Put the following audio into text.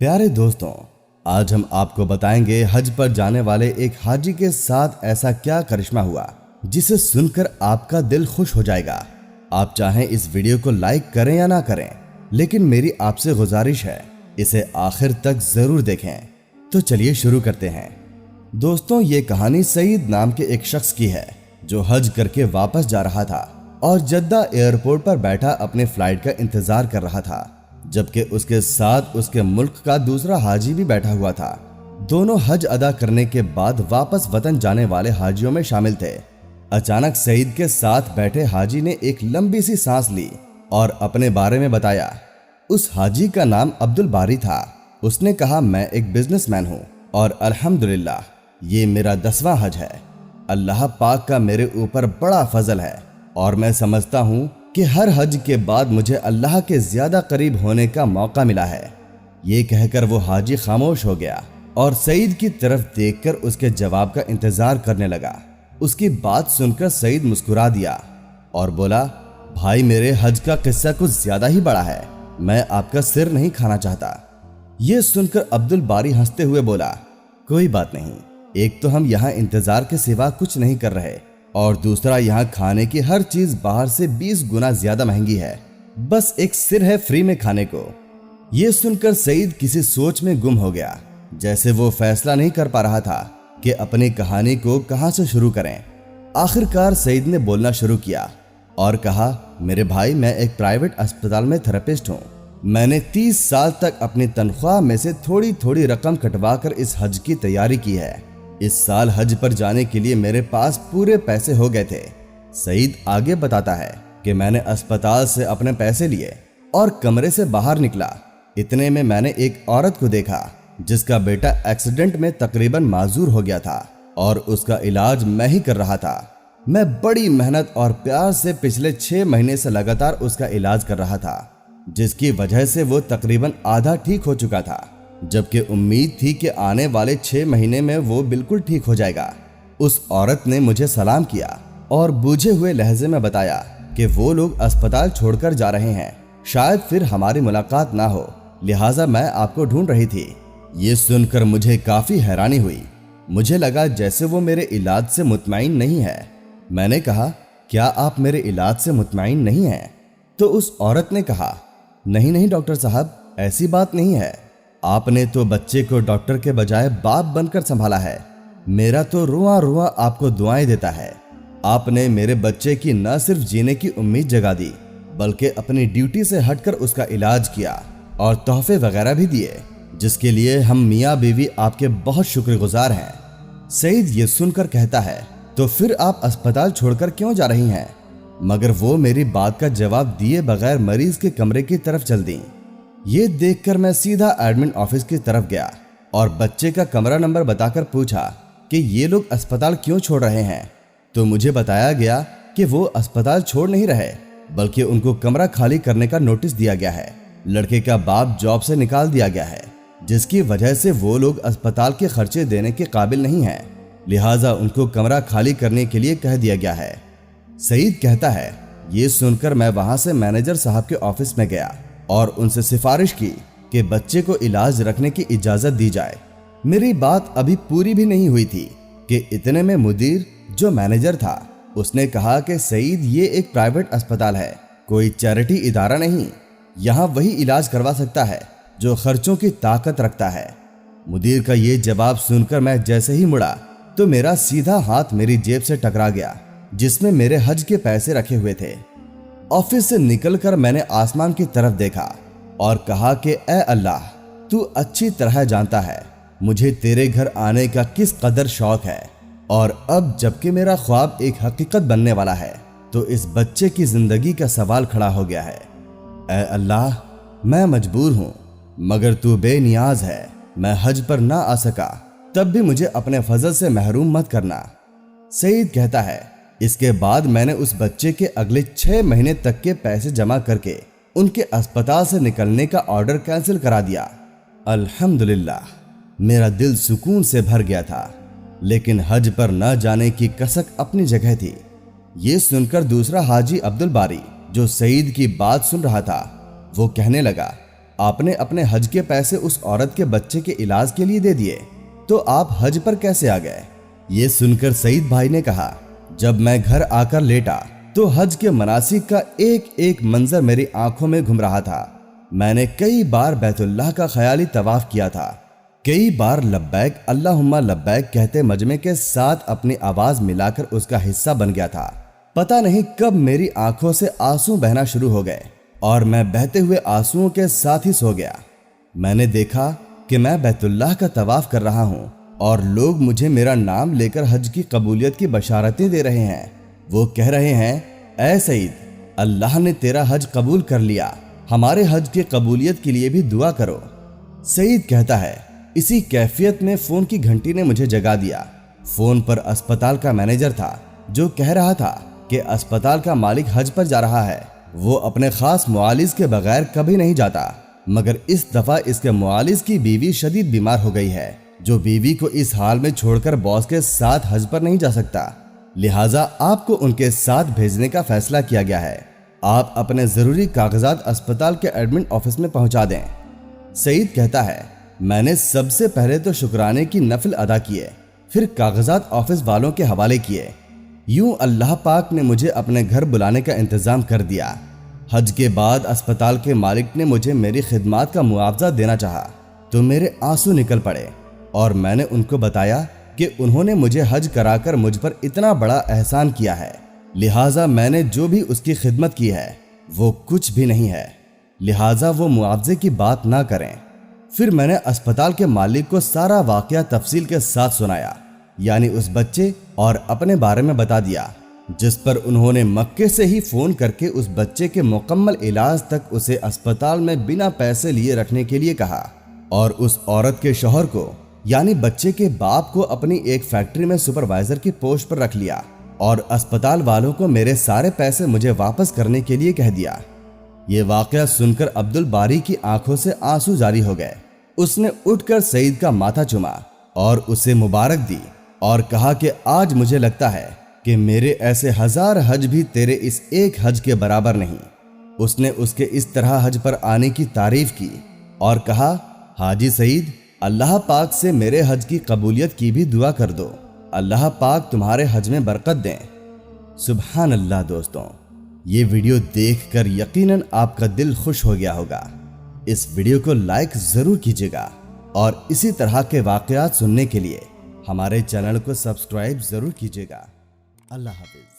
प्यारे दोस्तों, आज हम आपको बताएंगे हज पर जाने वाले एक हाजी के साथ ऐसा क्या करिश्मा हुआ जिसे सुनकर आपका दिल खुश हो जाएगा। आप चाहें इस वीडियो को लाइक करें या ना करें, लेकिन मेरी आपसे गुजारिश है इसे आखिर तक जरूर देखें। तो चलिए शुरू करते हैं। दोस्तों, ये कहानी सईद नाम के एक शख्स की है जो हज करके वापस जा रहा था और जद्दा एयरपोर्ट पर बैठा अपने फ्लाइट का इंतजार कर रहा था, जबकि उसके साथ उसके मुल्क का दूसरा हाजी भी बैठा हुआ था। दोनों हज अदा करने के बाद वापस वतन जाने वाले हाजियों में शामिल थे। अचानक सईद के साथ बैठे हाजी ने एक लंबी सी सांस ली और अपने बारे में बताया। उस हाजी का नाम अब्दुल बारी था। उसने कहा, मैं एक बिजनेसमैन हूँ और अल्हम्दुलिल्लाह ये मेरा 10वां हज है। अल्लाह पाक का मेरे ऊपर बड़ा फजल है और मैं समझता हूँ कि हर हज के बाद मुझे अल्लाह के ज्यादा करीब होने का मौका मिला है। ये कहकर वो हाजी खामोश हो गया और सईद की तरफ देखकर उसके जवाब का इंतजार करने लगा। उसकी बात सुनकर सईद मुस्कुरा दिया और बोला, भाई मेरे हज का किस्सा कुछ ज्यादा ही बड़ा है, मैं आपका सिर नहीं खाना चाहता। ये सुनकर अब्दुल बारी हंसते हुए बोला, कोई बात नहीं, एक तो हम यहाँ इंतजार के सिवा कुछ नहीं कर रहे और दूसरा यहाँ खाने की हर चीज बाहर से 20 गुना ज्यादा महंगी है, बस एक सिर है फ्री में खाने को। ये सुनकर सईद किसी सोच में गुम हो गया, जैसे वो फैसला नहीं कर पा रहा था कि अपनी कहानी को कहां से शुरू करें। आखिरकार सईद ने बोलना शुरू किया और कहा, मेरे भाई मैं एक प्राइवेट अस्पताल में थेरेपिस्ट हूँ। मैंने 30 साल तक अपनी तनख्वाह में से थोड़ी थोड़ी रकम कटवा कर इस हज की तैयारी की है। इस साल हज पर जाने के लिए मेरे पास पूरे पैसे हो गए थे। सईद आगे बताता है कि मैंने अस्पताल से अपने पैसे लिए और कमरे से बाहर निकला। इतने में मैंने एक औरत को देखा जिसका बेटा एक्सीडेंट में तकरीबन माजूर हो गया था और उसका इलाज मैं ही कर रहा था। मैं बड़ी मेहनत और प्यार से पिछले 6 महीने से लगातार उसका इलाज कर रहा था, जिसकी वजह से वो तकरीबन आधा ठीक हो चुका था, जबकि उम्मीद थी कि आने वाले 6 महीने में वो बिल्कुल ठीक हो जाएगा। उस औरत ने मुझे सलाम किया और बूझे हुए लहजे में बताया कि वो लोग अस्पताल छोड़कर जा रहे हैं, शायद फिर हमारी मुलाकात ना हो, लिहाजा मैं आपको ढूंढ रही थी। ये सुनकर मुझे काफी हैरानी हुई। मुझे लगा जैसे वो मेरे इलाज से मुतमईन नहीं है। मैंने कहा, क्या आप मेरे इलाज से मुतमईन नहीं हैं? तो उस औरत ने कहा, नहीं नहीं डॉक्टर साहब, ऐसी बात नहीं है। आपने तो बच्चे को डॉक्टर के बजाय बाप बनकर संभाला है। मेरा तो रुआ रुआ आपको दुआएं देता है। आपने मेरे बच्चे की न सिर्फ जीने की उम्मीद जगा दी, बल्कि अपनी ड्यूटी से हटकर उसका इलाज किया और तोहफे वगैरह भी दिए, जिसके लिए हम मियाँ बीवी आपके बहुत शुक्रगुजार हैं। सईद ये सुनकर कहता है, तो फिर आप अस्पताल छोड़कर क्यों जा रही हैं? मगर वो मेरी बात का जवाब दिए बगैर मरीज के कमरे की तरफ चल दी। ये देखकर मैं सीधा एडमिन ऑफिस की तरफ गया और बच्चे का कमरा नंबर बताकर पूछा कि ये लोग अस्पताल क्यों छोड़ रहे हैं। तो मुझे बताया गया कि वो अस्पताल छोड़ नहीं रहे, बल्कि उनको कमरा खाली करने का नोटिस दिया गया है। लड़के का बाप जॉब से निकाल दिया गया है, जिसकी वजह से वो लोग अस्पताल के खर्चे देने के काबिल नहीं हैं, लिहाजा उनको कमरा खाली करने के लिए कह दिया गया है। सईद कहता है, ये सुनकर मैं वहां से मैनेजर साहब के ऑफिस में गया और उनसे सिफारिश की कि बच्चे को इलाज रखने की इजाजत दी जाए। मेरी बात अभी पूरी भी नहीं हुई थी कि इतने में मुदीर, जो मैनेजर था, उसने कहा कि सईद ये एक प्राइवेट अस्पताल है, कोई चैरिटी इदारा नहीं। यहाँ वही इलाज करवा सकता है जो खर्चों की ताकत रखता है। मुदीर का ये जवाब सुनकर मैं जैसे ही मुड़ा तो मेरा सीधा हाथ मेरी जेब से टकरा गया, जिसमें मेरे हज के पैसे रखे हुए थे। ऑफिस से निकलकर मैंने आसमान की तरफ देखा और कहा कि ए अल्लाह, तू अच्छी तरह जानता है मुझे तेरे घर आने का किस कदर शौक है, और अब जबकि मेरा ख्वाब एक हकीकत बनने वाला है तो इस बच्चे की जिंदगी का सवाल खड़ा हो गया है। ए अल्लाह, मैं मजबूर हूँ, मगर तू बेनियाज है। मैं हज पर ना आ सका, तब भी मुझे अपने फजल से महरूम मत करना। सईद कहता है, इसके बाद मैंने उस बच्चे के अगले 6 महीने तक के पैसे जमा करके उनके अस्पताल से निकलने का ऑर्डर कैंसिल करा दिया। अल्हम्दुलिल्लाह, मेरा दिल सुकून से भर गया था, लेकिन हज पर न जाने की कसक अपनी जगह थी। ये सुनकर दूसरा हाजी अब्दुल बारी, जो सईद की बात सुन रहा था, वो कहने लगा, आपने अपने हज के पैसे उस औरत के बच्चे के इलाज के लिए दे दिए, तो आप हज पर कैसे आ गए? ये सुनकर सईद भाई ने कहा, जब मैं घर आकर लेटा तो हज के मनासिक का एक एक मंजर मेरी आंखों में घूम रहा था। मैंने कई बार बैतुल्लाह का ख्याली तवाफ किया था, कई बार लब्बैक अल्लाहुम्मा लब्बैक कहते मजमे के साथ अपनी आवाज मिलाकर उसका हिस्सा बन गया था। पता नहीं कब मेरी आंखों से आंसू बहना शुरू हो गए और मैं बहते हुए आंसुओं के साथ ही सो गया। मैंने देखा कि मैं बैतुल्लाह का तवाफ कर रहा हूँ और लोग मुझे मेरा नाम लेकर हज की कबूलियत की बशारतें दे रहे हैं। वो कह रहे हैं, ऐ सईद, अल्लाह ने तेरा हज कबूल कर लिया, हमारे हज की कबूलियत के लिए भी दुआ करो। सईद कहता है, इसी कैफियत में फोन की घंटी ने मुझे जगा दिया। फोन पर अस्पताल का मैनेजर था जो कह रहा था कि अस्पताल का मालिक हज पर जा रहा है। वो अपने खास मुआलिज के बगैर कभी नहीं जाता, मगर इस दफा इसके मुआलिज की बीवी शदीद बीमार हो गई है, जो बीवी को इस हाल में छोड़कर बॉस के साथ हज पर नहीं जा सकता। लिहाजा आपको उनके साथ भेजने का फैसला किया गया है। आप अपने जरूरी कागजात अस्पताल के एडमिन ऑफिस में पहुंचा दें। सईद कहता है, मैंने सबसे पहले तो शुक्राने की नफल अदा किए, फिर कागजात ऑफिस वालों के हवाले किए। यूं अल्लाह पाक ने मुझे अपने घर बुलाने का इंतजाम कर दिया। हज के बाद अस्पताल के मालिक ने मुझे मेरी खिदमात का मुआवजा देना चाहा तो मेरे आंसू निकल पड़े और मैंने उनको बताया कि उन्होंने मुझे हज कराकर मुझ पर इतना बड़ा एहसान किया है, लिहाजा मैंने जो भी उसकी खिदमत की है वो कुछ भी नहीं है, लिहाजा वो मुआवजे की बात ना करें। फिर मैंने अस्पताल के मालिक को सारा वाकया तफसील के साथ सुनाया, यानी उस बच्चे और अपने बारे में बता दिया, जिस पर उन्होंने मक्के से ही फोन करके उस बच्चे के मुकम्मल इलाज तक उसे अस्पताल में बिना पैसे लिए रखने के लिए कहा और उस औरत के शौहर को यानी बच्चे के बाप को अपनी एक फैक्ट्री में सुपरवाइजर की पोस्ट पर रख लिया और अस्पताल वालों को मेरे सारे पैसे मुझे वापस करने के लिए कह दिया। ये वाकया सुनकर अब्दुल बारी की आंखों से आंसू जारी हो गए। उसने उठकर सईद का माथा चूमा और उसे मुबारक दी और कहा कि आज मुझे लगता है कि मेरे ऐसे हजार हज भी तेरे इस एक हज के बराबर नहीं। उसने उसके इस तरह हज पर आने की तारीफ की और कहा, हाजी सईद, अल्लाह पाक से मेरे हज की कबूलियत की भी दुआ कर दो, अल्लाह पाक तुम्हारे हज में बरकत दें। सुभान अल्लाह। दोस्तों, ये वीडियो देखकर यकीनन आपका दिल खुश हो गया होगा। इस वीडियो को लाइक जरूर कीजिएगा और इसी तरह के वाकयात सुनने के लिए हमारे चैनल को सब्सक्राइब जरूर कीजिएगा। अल्लाह हाफिज।